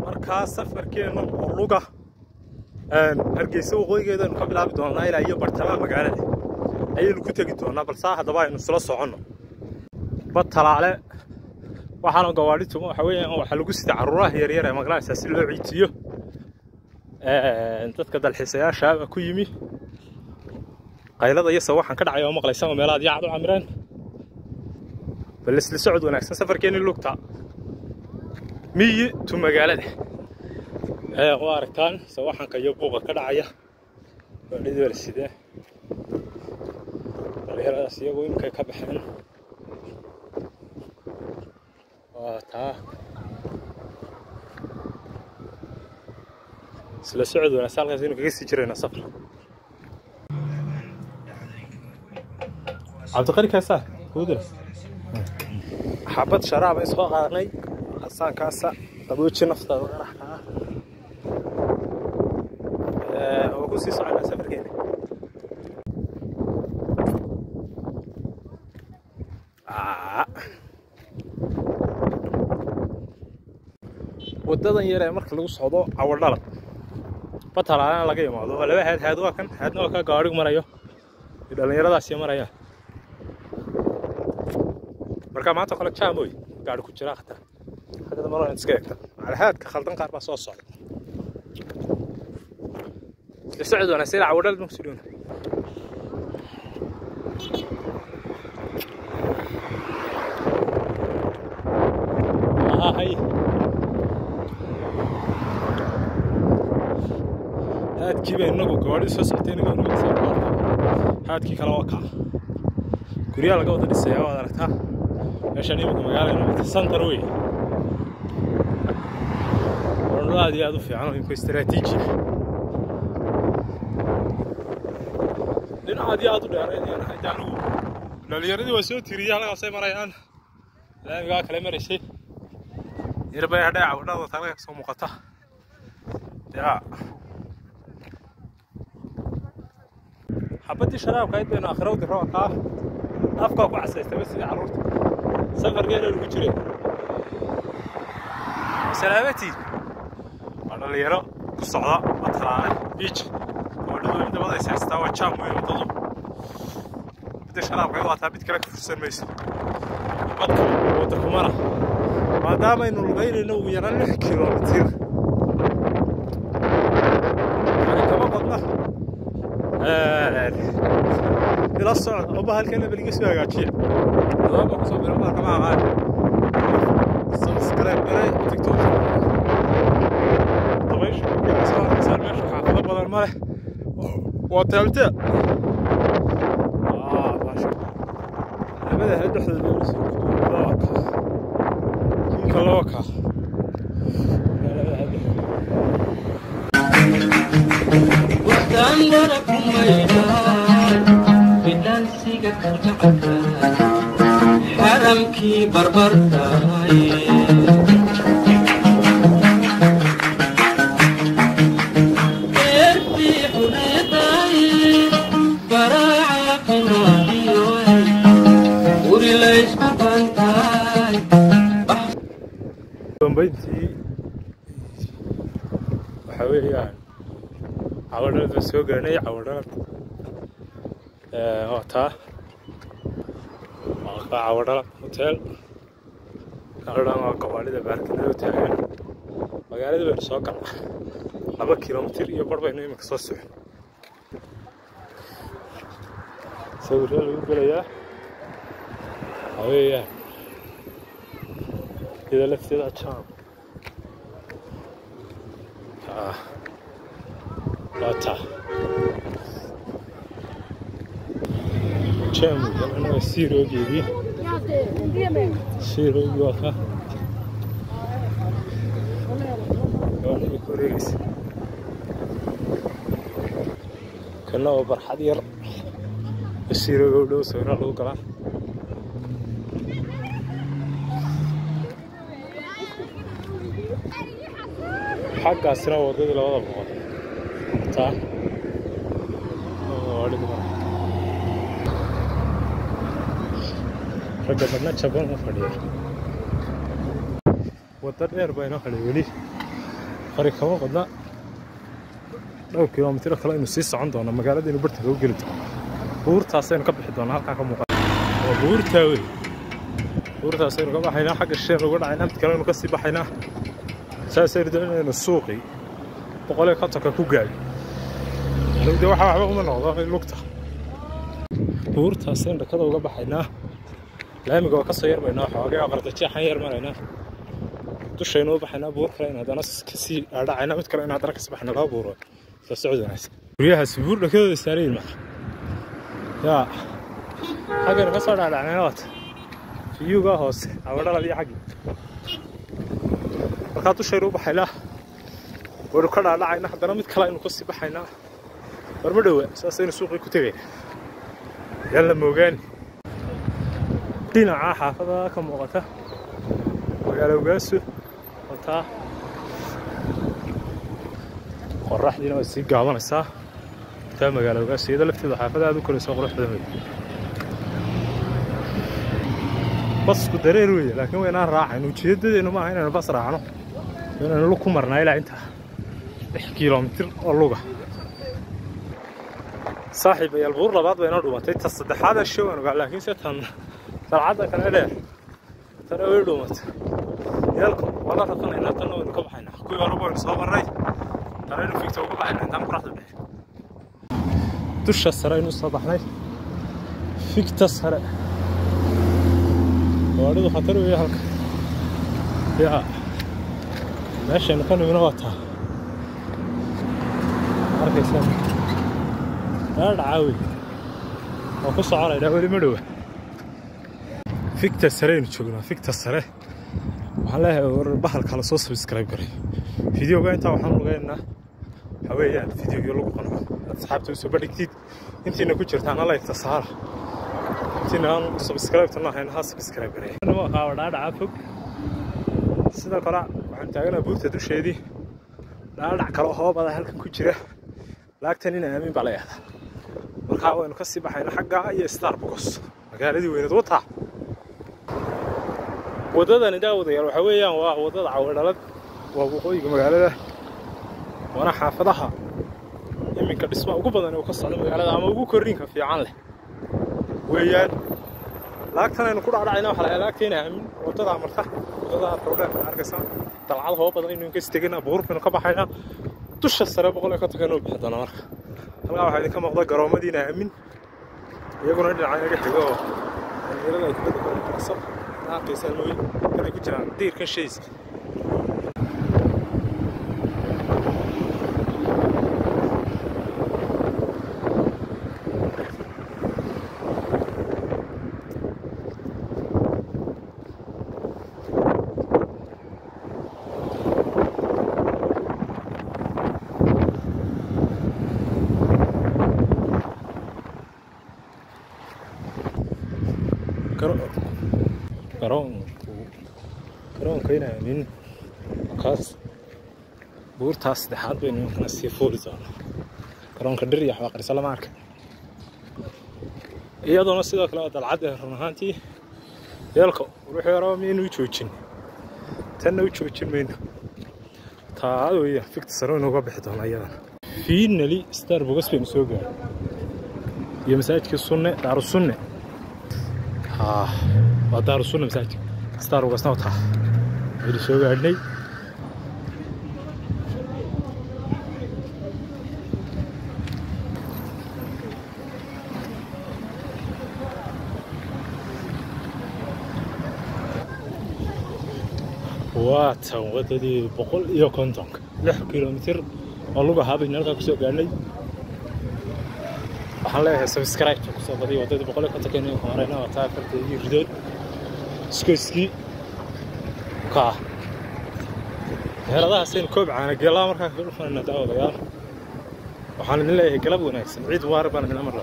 markaa safarkeena oo luga hargeysa waqooyigeedanu ka bilaabi doonaa ilaa iyo bartamaha magaalada ayaynu ku tegi doonaa balse haddaba aynu isla soconno bad talaale waxaana gawaadhitu waxa weeyaan waxa lagu sida caruuraha yaryar ee magaalada si loo ciitiyo dadka dalxiisayaasha ku yimi qaylada iyo sawaxan ka dhacay oo maqlaysan meelaha yaacad u camireen bal isla socod wanaagsan safarkeena lugta miyi tu magaalada waa aragtaan sawaxanka iyo buuqa ka dhacaya baadhida sidee dhalinyaradaas iyagoo imkay ka baxeen waa taa isla socod wanaagsan halkaas inuu kaga sii jirayna safar cabdiqari kaasa kuudar xabad sharaab ay soo qaadanay asaan kaasa qabooji naftaada qaraxka oo ku sii socda safarkeena wadadan yar ee marka lagu socdo cawadhala batalaana laga yimaado laba haad waa kan haadna waa ka gaarigu marayo dhalinyaradaas maraya marka maanta kala jaamoy gaari ku jira khatar hadda maraan iska eegta على هادك خلطان قاربا soo socda socod wanaagsan cawadhal nugsidoona هاي هادكي بينو gawaadhi soo socotay inaga nugsiin هادكي kala waa ka guriga laga wada dhisay waa aragtaa meeshan imika magaalada center way aad iyo aad u fiican oo imka istiraatiiji dhinaca aad iyo aad u dheereeyay hadda anigu dhalinyaradii waa soo tiriyay halkaas ay marayaan laamiga kale maraysay irbay hadhay cawadhada taariikh soo muuqata yaa xabadii sharaabka ay been aakhirowdi roobka afka ku casaystay sida caruurta safarkeena lagu jiray salaamati dhalinyaro ku socda batalaale beach oo dibadda ay saystaa waa jaam weyn wadadu bid sharaabka ay wataa bid kale ka fursan mayso badka wada kumana maadaama aynu lugaynayno ugu yaraan 6 kiiloomitir kama qodna ila socod oo bahalkeena baliga soo hagaajiya laba ku soo bilaabaa kama aqaan subscribe garay tiktok بدل ماله وتلته ماشي هذا هذا حدود كلاكا وتندركم ميدان بدل سيجك حرمكي بربرتاي بنتي وحويان عودنا سوق هنا عودنا وقتها عودنا هوتيل عودنا قواليد باركنا وتاعين مقاليد بين سوق 2 كيلومتر iyo bar baynu imika soo socon sawirka lagu galayaa haweeney إذا لفت إذا تشام لا تا تشام أنا سيرو جيبي سيرو يوافا أنا بكوريس كنا أوبر حدير السيرو يقولوا سوينا له كلام حق أسرع وضد الوضع بقى صح وارد بقى رجعنا شباب مفردير وتر بينه خليه ولي فريق كمان قدنا لو كيلومتر كلا إنه سيس عندنا مقالة إنه برتها وقلت بورتا سين كبح دونا هالكا كمقال بورتا وي بورتا سين كبح حينا حق الشير وقول عينا بتكلم إنه كسي بحينا سير دنا إنه السوقي بقولي خطك كوجال لو ده واحد من هذا اللقطة بورتا سين كذا وقبح حينا لا مقوا كسير بينا حاجة أقرد تشي حير مرينا دشينو بحنا بور كلين هذا ناس كسي عينا بتكلم إنه درك سبحنا لا بور فالسعود ناس وياها سبور كذا يستريل معه يا حاجة نقصر على عناوات في يوجا هوس أولا لا حاجة مركاتو شيرو بحلا وركض على عينا حضرنا متكلم إنه كسي بحنا برمدوه أساسا السوق كتير يلا موجان دينا حافظة كم وقتها وقالوا قاسوا وطا قرح دينا بس يقعدون الساعة تام قالوا قاسوا إذا لفت حافظة هذا كل سوق روح بدمي بس كدري روي لكن وين أنا راح إنه جد إنه ما هنا بس راحنا إنه لكم مرنا إلى أنت كيلومتر اللغة صاحب البور لبعض بينه دومتي تصدق هذا الشيء أنا قال لكن ستهم العادة كان عليه ترى وين دومت يالكم والله تطلع هنا تنو نكب حنا كوي وربع نصاب الري ترى إنه فيك توقف حنا أنت مقرأت به تش السراء نصاب حنا فيك تسهر وارد خطر وياك يا ماشي نكون من وقتها عارف إسلام لا عاوي وقص على ده ولي مدوه فيك تسرين شغلنا فيك تسره وحلا وربحل كلا سو سبسكرايب قري فيديو انت waxaan lugeynaa haweenan فيديو lagu qano asxaabta soo badhigtid intiina ku jirtaan la like tasaara intiina subscribe tana hayna subscribe qari ma qaawada dhaafog sida kala waxaan taaganaa buurta dusheedii dhaadhac kala hoobada halkan ku jira laagtan in aamin baa leeyahay marka waynu ka sii baxayna xagga iyo Starbucks magaaladii weynad wata wadadani daawadayaal waxa weeyaan waa wadada cawadalad waa waqooyiga magaalada wana xaafadaha iminka dhismaha ugu badan oo ka socda magaalada ama ugu korriinka fiican leh weeyaan laagtan aynu ku dhacdhacayna waxa la laagteena aamin wadada marta wadada xoogaa arkaysan dalcad hoo badan inuu ka istaagna buurkana ka baxayna dusha sare boqol ka tagano bixdana marka halka waxa idin ka muuqda garoomadiina aamin iyaguna dhinaca inaga xigo dhalinyarada ay kubadda ku qarsan ناقص الموي كذا كجران دير كان شيء كرون كينا من قاس بورتاس دحاد بين يمكن السيفول زون كرون كدري يا حواقر سلام عليك iyadoo sidoo kale dalcad run ahaantii yeelko ruux yaro inuu joojin tan uu joojin meeno taado iyo fikta saroon uga bixi doona iyada finally Starbucks been soo gaar iyo masaajidka sunne daaru sunne ودار سنة مساجد ستار وقصناوتها اللي سوى عندي وات ودي بقول يو كونتونك 6 كيلومتر والله هذا نلقى كسوق عندي waxaan leeyahay subscribe ku soo badiyo wadada boqol ka takeynay horeena waa taafarta iyo ridad iskiski ka heeradaha seen koob caana galaa markaa ku dhufana daawadayaal waxaan idin leeyahay galab wanaagsan ciid waar baan idin amar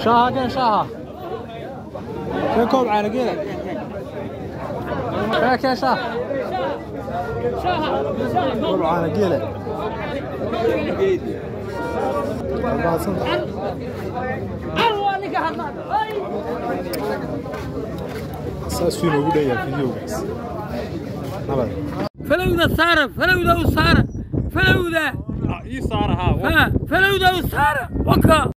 شاها شاها كان كوب caana geela كان شاها كل عانا قيلة ساسوين وقول يا فيديو بس فلوذا صار فلوذا وصار فلوذا اي صار ها فلوذا وصار وكا